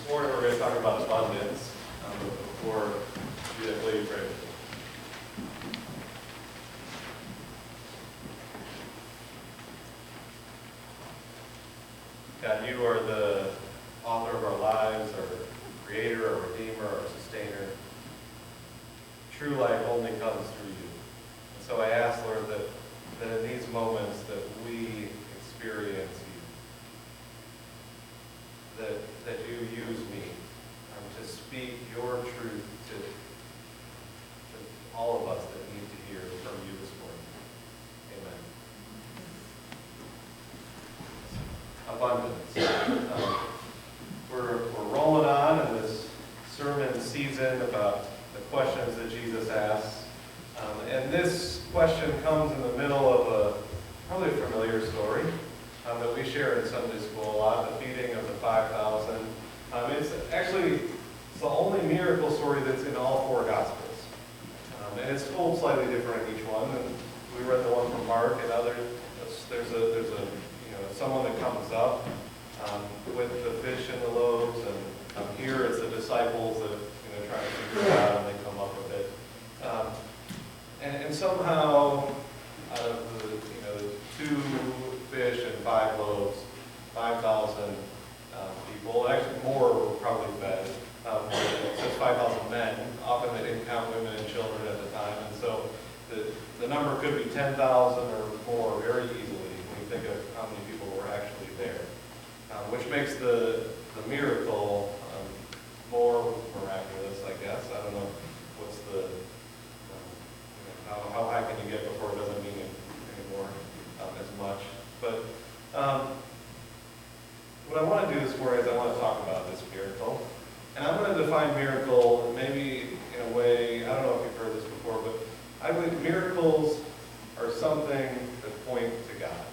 This morning we're going to talk about abundance. Before Judith, will you pray? God, you are the author of our lives, our creator, our redeemer, our sustainer. True life only comes through you. And so I ask, Lord, that in these moments that we experience you, that you use me to speak your truth to all of us that need to hear from you this morning. Amen. Abundance. We're rolling on in this sermon season about the questions that Jesus asks. And this question comes in the middle of a probably a familiar story that we share in Sunday school a lot, the feeding of the 5,000. It's the only miracle story that's in all four Gospels. And it's told slightly different in each one. And we read the one from Mark and others. There's someone that comes up with the fish and the loaves, and here it's the disciples that try to figure it out, and they come up with it. And somehow, out of the 2 fish and 5 loaves, 5,000 people, actually more were probably fed. It says 5,000 men. Often they didn't count women and children at the time, and so the number could be 10,000 or more very easily when you think of how many people were actually there, which makes the miracle more miraculous, I guess. I don't know what's the how high can you get before it doesn't mean it anymore as much. But what I want to do this morning is I want to talk about this miracle. And I'm going to define miracle maybe in a way, I don't know if you've heard this before, but I believe miracles are something that point to God.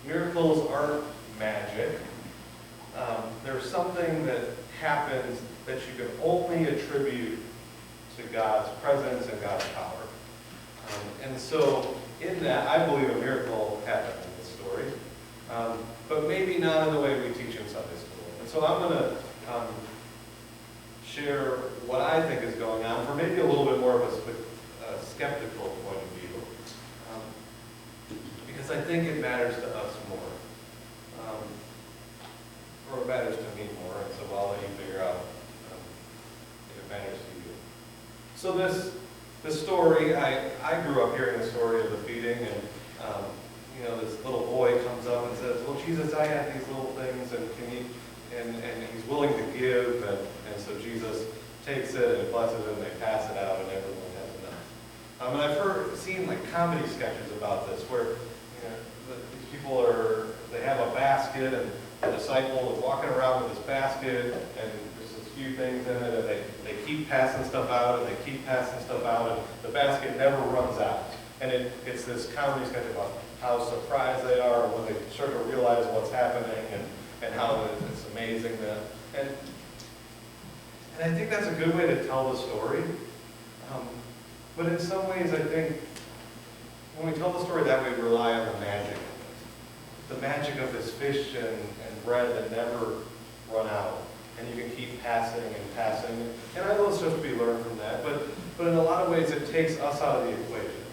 Miracles aren't magic. There's something that happens that you can only attribute to God's presence and God's power. And so in that, I believe a miracle happened in this story, but maybe not in the way we teach in Sunday school. And so I'm going to share what I think is going on for maybe a little bit more of a skeptical point of view, because I think it matters to us more, or it matters to me more, and so I'll let you figure out if it matters to you. So this story, I grew up hearing the story of the feeding, and this little boy comes up and says, "Well, Jesus, I have these little things, and can you?" And he's willing to give, and so Jesus takes it and blesses it, and they pass it out, and everyone has enough. And I've seen like comedy sketches about this, where these people they have a basket, and the disciple is walking around with this basket, and there's a few things in it, and they keep passing stuff out, and they keep passing stuff out, and the basket never runs out. And it's this comedy sketch about how surprised they are when they start to realize what's happening, and how it's amazing that. And I think that's a good way to tell the story. But in some ways, I think when we tell the story that way, we rely on the magic of it. The magic of this fish and bread that never run out. And you can keep passing and passing. And I know there's stuff to be learned from that, but in a lot of ways it takes us out of the equation.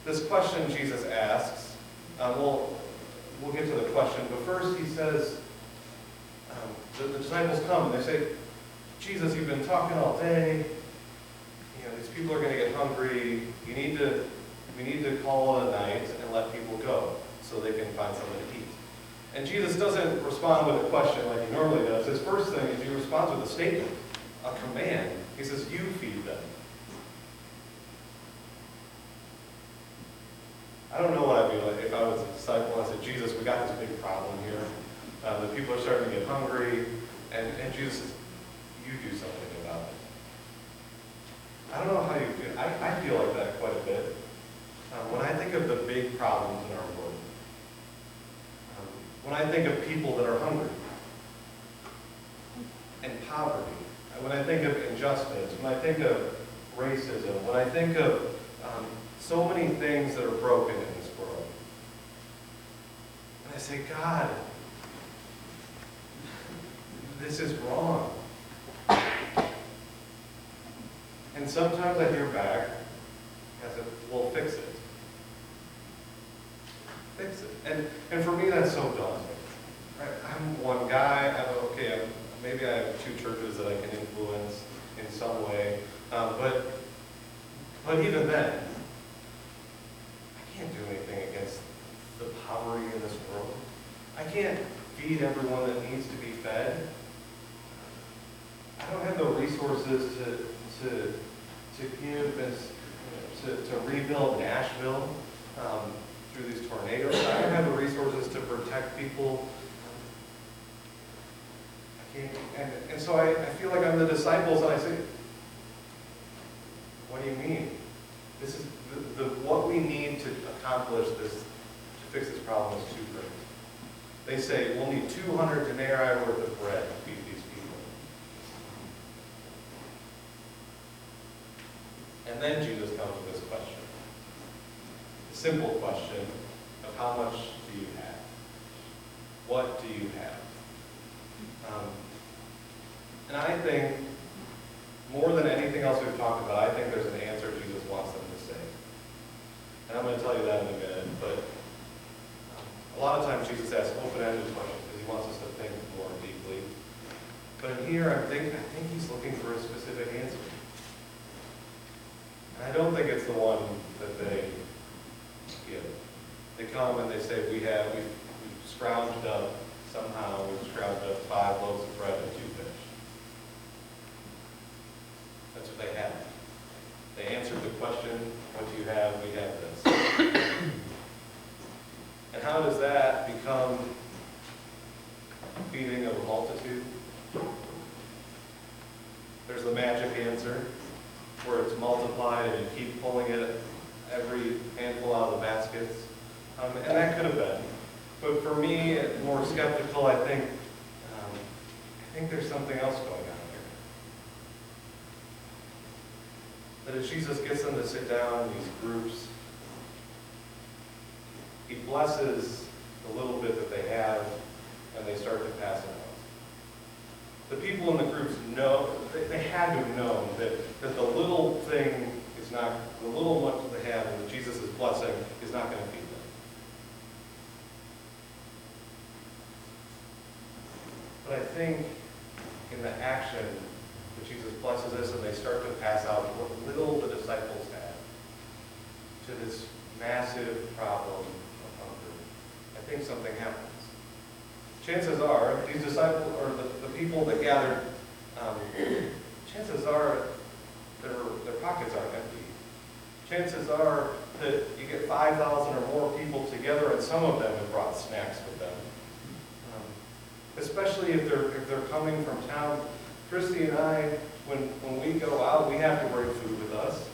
This question Jesus asks, we'll get to the question, but first he says, the disciples come and they say, "Jesus, you've been talking all day. These people are going to get hungry. We need to call it a night and let people go so they can find something to eat." And Jesus doesn't respond with a question like he normally does. His first thing is he responds with a statement, a command. He says, "You feed them." I don't know what I'd be like if I was a disciple and I said, "Jesus, we got this big problem here. The people are starting to get hungry," and Jesus says, "You do something about it." I don't know how you feel. I feel like that quite a bit. When I think of the big problems in our world, when I think of people that are hungry, and poverty, when I think of injustice, when I think of racism, when I think of so many things that are broken in this world, and I say, God, this is wrong. And sometimes I hear back, I said, well, fix it. Fix it. And for me, that's so daunting. Right? I'm one guy. Maybe I have 2 churches that I can influence in some way. But even then, I can't do anything against the poverty in this world. I can't feed everyone that needs to be fed. I don't have the resources to give to rebuild Nashville through these tornadoes. I don't have the resources to protect people. I can't, and so I feel like I'm the disciples, and I say, what do you mean? This is what we need to accomplish this, to fix this problem is too great. They say, we'll need 200 denarii worth of bread to feed these people. And then Jesus comes with this question. The simple question of how much do you have? What do you have? And I think, more than anything else we've talked about, I think there's an answer Jesus wants them to say. And I'm going to tell you that in a minute, but a lot of times Jesus asks open-ended questions because he wants us to think more deeply. But in here, I think he's looking for a specific answer. And I don't think it's the one that they give. They come and they say, we've scrounged up, somehow we've scrounged up 5 loaves of bread and 2 fish. That's what they have. They answered the question, what do you have? We have this. And how does that become feeding of a multitude? There's the magic answer, where it's multiplied and you keep pulling it, every handful out of the baskets. And that could have been. But for me, more skeptical, I think there's something else going on here. That as Jesus gets them to sit down in these groups, he blesses the little bit that they have, and they start to pass it on. The people in the groups know, they had to have known that the little thing is not, the little much that they have, and that Jesus' blessing is not going to feed them. But I think in the action that Jesus blesses us and they start to pass out what little the disciples have to this massive problem of hunger, I think something happens. Chances are, these disciples, or the people that gathered, chances are their pockets aren't empty. Chances are that you get 5,000 or more people together, and some of them have brought snacks with them. Especially if they're coming from town. Christy and I, when we go out, we have to bring food with us.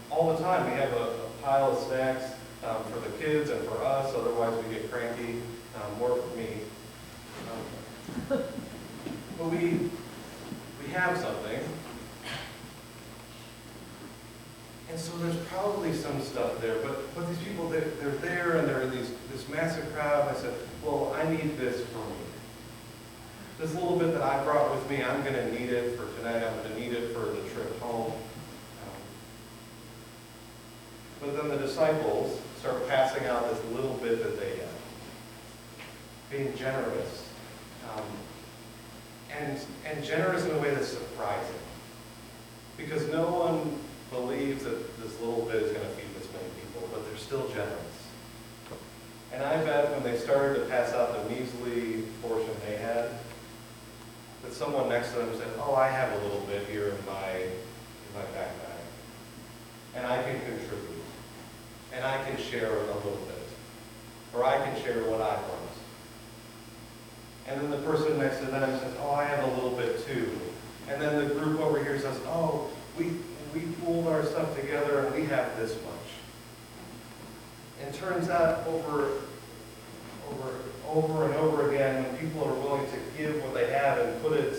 All the time, we have a pile of snacks for the kids and for us, otherwise we get cranky, more for me. But we have something. And so there's probably some stuff there, but these people, they're there and they're in this massive crowd. I said, well, I need this for me. This little bit that I brought with me, I'm going to need it for tonight. I'm going to need it for the trip home. But then the disciples start passing out this little bit that they have, being generous, and generous in a way that's surprising, because no one believes that this little bit is going to feed this many people, but they're still generous. And I bet when they started to pass out the measly portion they had, that someone next to them said, oh, I have a little bit here in my backpack, and I can contribute, and I can share a little bit, or I can share what I brought. And then the person next to them says, oh, I have a little bit too. And then the group over here says, oh, we pooled our stuff together and we have this much. And it turns out over and over again, when people are willing to give what they have and put it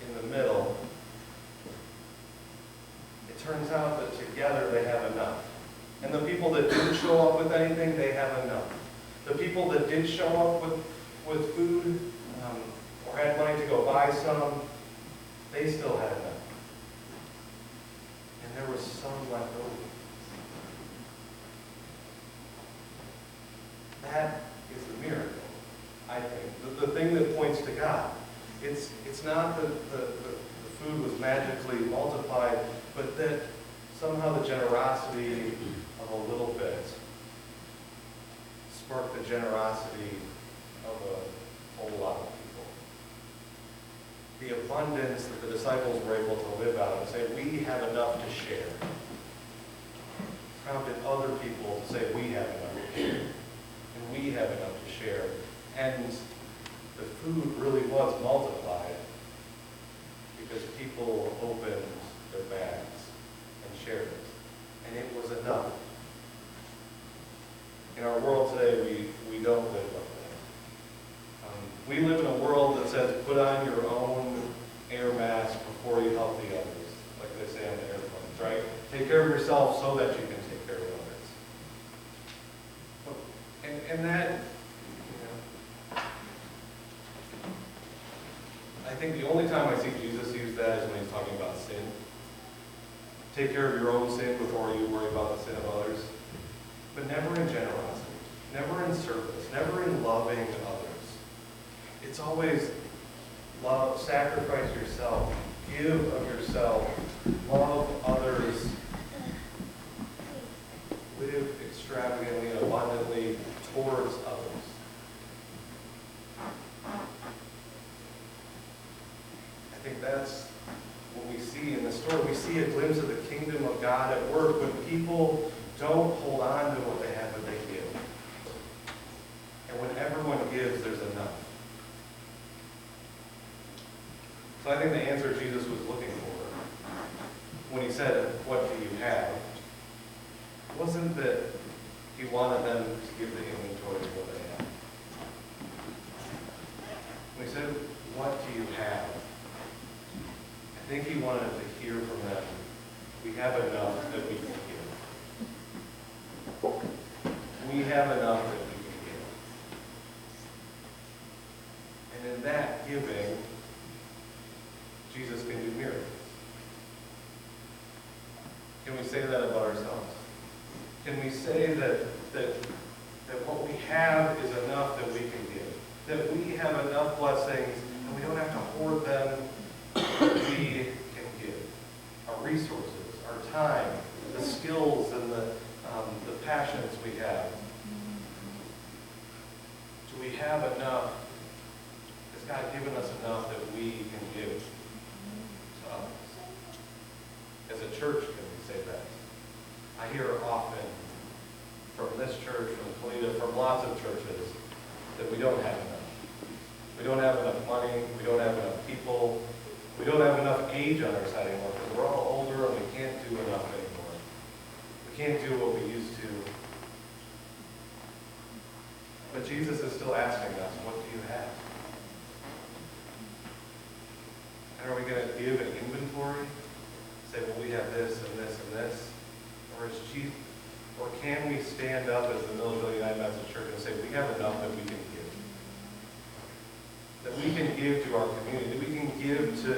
in the middle, it turns out that together they have enough. And the people that didn't show up with anything, they have enough. The people that did show up with food or had money to go buy some, they still had enough. And there was some left over. That is the miracle, I think. The thing that points to God. It's not that the food was magically multiplied, but that somehow the generosity of a little bit sparked the generosity of a whole lot of people. The abundance that the disciples were able to live out and say, we have enough to share, prompted other people to say, we have enough to share. And we have enough to share. And the food really was multiplied because people opened their bags and shared it. And it was enough. In our world today, we don't live like that. We live in a world that says, put on your own air mask before you help the others, like they say on the airplanes, right? Take care of yourself so that you can take care of others. And that, I think the only time I see Jesus use that is when he's talking about sin. Take care of your own sin before you worry about the sin of others. But never in generosity, never in service, never in loving others. It's always love, sacrifice yourself, give of yourself, love others, live extravagantly and abundantly towards others. I think that's what we see in the story. We see a glimpse of the kingdom of God at work when people don't hold on to what they have, but they give. And when everyone gives, there's enough. So I think the answer Jesus was looking for when he said, what do you have? Wasn't that he wanted them to give the inventory of what they have. When he said, what do you have? I think he wanted to hear from them, we have enough that we can give. We have enough that we can give. And in that giving, Jesus can do miracles. Can we say that about ourselves? Can we say that what we have is enough that we can give? That we have enough blessings and we don't have to hoard them, that we can give? Our resources, our time, the skills and the passions we have. Do we have enough? Has God given us enough that we can give to others? As a church, can we say that? I hear often from this church, from Toledo, from lots of churches, that we don't have enough. We don't have enough money. We don't have enough people. We don't have enough age on our side anymore because we're all older and we can't do enough anymore. We can't do what we used to. But Jesus is still asking us, what do you have? And are we going to give an inventory? Say, well, we have this and this and this? Or can we stand up as the Milledgeville United Methodist Church and say, we have enough that we can give? That we can give to our community, that we can give to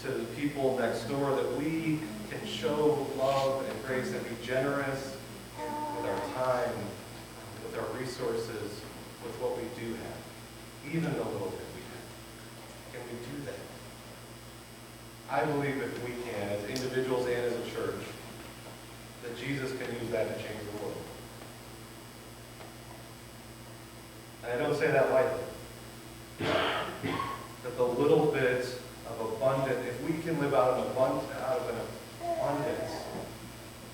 the people next door, that we can show love and grace and be generous with our time, with our resources, with what we do have, even the little bit we have. Can we do that? I believe if we can, as individuals and as a church, that Jesus can use that to change the world. And I don't say that lightly. That the little bit of abundance, if we can live out of an abundance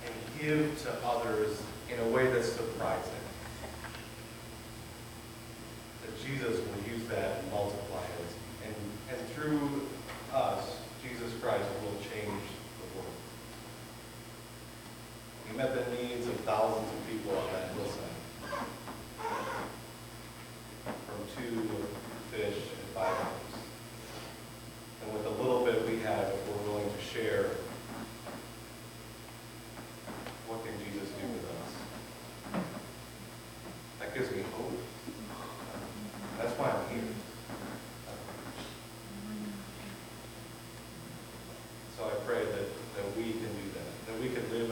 and give to others in a way that's surprising, that Jesus will use that and multiply it. And through us, Jesus Christ will change the world. He met the needs of thousands of people on that hillside. From 2 fish and 5 loaves. And with the little bit we have, if we're willing to share, what can Jesus do with us? That gives me hope. here. So I pray that we can do that we can live